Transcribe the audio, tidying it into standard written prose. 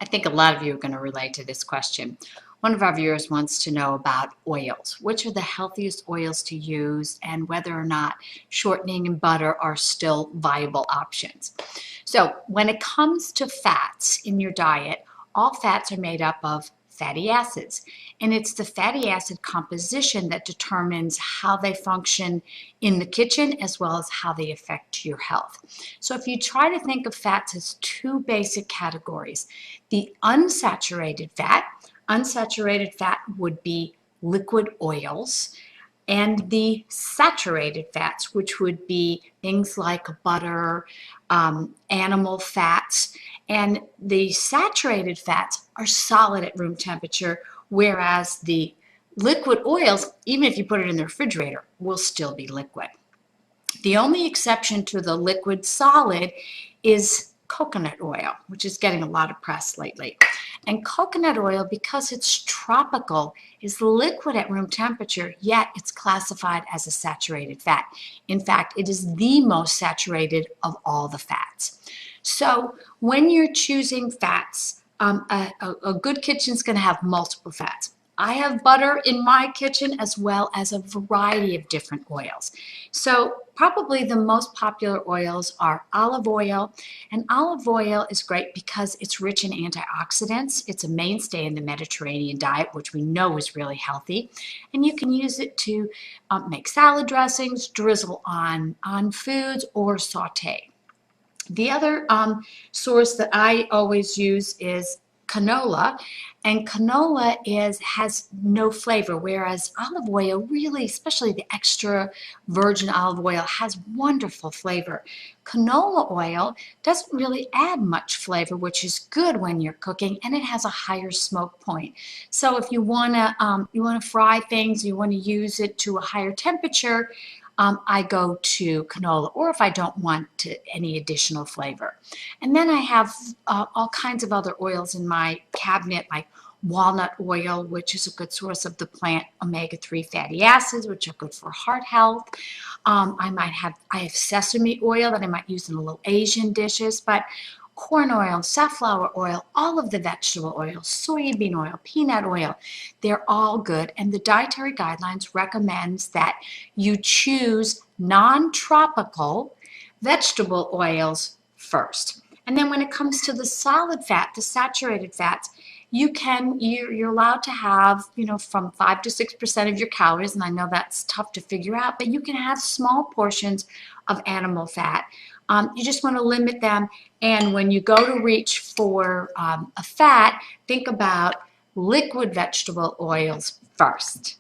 think a lot of you are going to relate to this question. One of our viewers wants to know about oils. Which are the healthiest oils to use and whether or not shortening and butter are still viable options. So when it comes to fats in your diet, all fats are made up of fatty acids. And it's the fatty acid composition that determines how they function in the kitchen as well as how they affect your health. So if you try to think of fats as two basic categories, the unsaturated fat would be liquid oils, and the saturated fats, which would be things like butter, animal fats, and the saturated fats are solid at room temperature, whereas the liquid oils, even if you put it in the refrigerator, will still be liquid. The only exception to the liquid solid is coconut oil, which is getting a lot of press lately. And coconut oil, because it's tropical, is liquid at room temperature, yet it's classified as a saturated fat. In fact, it is the most saturated of all the fats. So when you're choosing fats, a good kitchen is going to have multiple fats. I have butter in my kitchen as well as a variety of different oils. So probably the most popular oils are olive oil, and olive oil is great because it's rich in antioxidants. It's a mainstay in the Mediterranean diet, which we know is really healthy, and you can use it to make salad dressings, drizzle on foods, or saute. The other source that I always use is canola, and canola has no flavor, whereas olive oil really, especially the extra virgin olive oil, has wonderful flavor. Canola oil doesn't really add much flavor, which is good when you're cooking, and it has a higher smoke point. So if you want to fry things, you want to use it to a higher temperature, I go to canola, or if I don't want any additional flavor. And then I have all kinds of other oils in my cabinet, like walnut oil, which is a good source of the plant omega-3 fatty acids, which are good for heart health. I have sesame oil that I might use in a little Asian dishes, but corn oil, safflower oil, all of the vegetable oils, soybean oil, peanut oil, they're all good. And the dietary guidelines recommends that you choose non-tropical vegetable oils first. And then when it comes to the solid fat, the saturated fats, you're allowed to have, from 5 to 6% of your calories, and I know that's tough to figure out, but you can have small portions of animal fat. You just want to limit them, and when you go to reach for a fat, think about liquid vegetable oils first.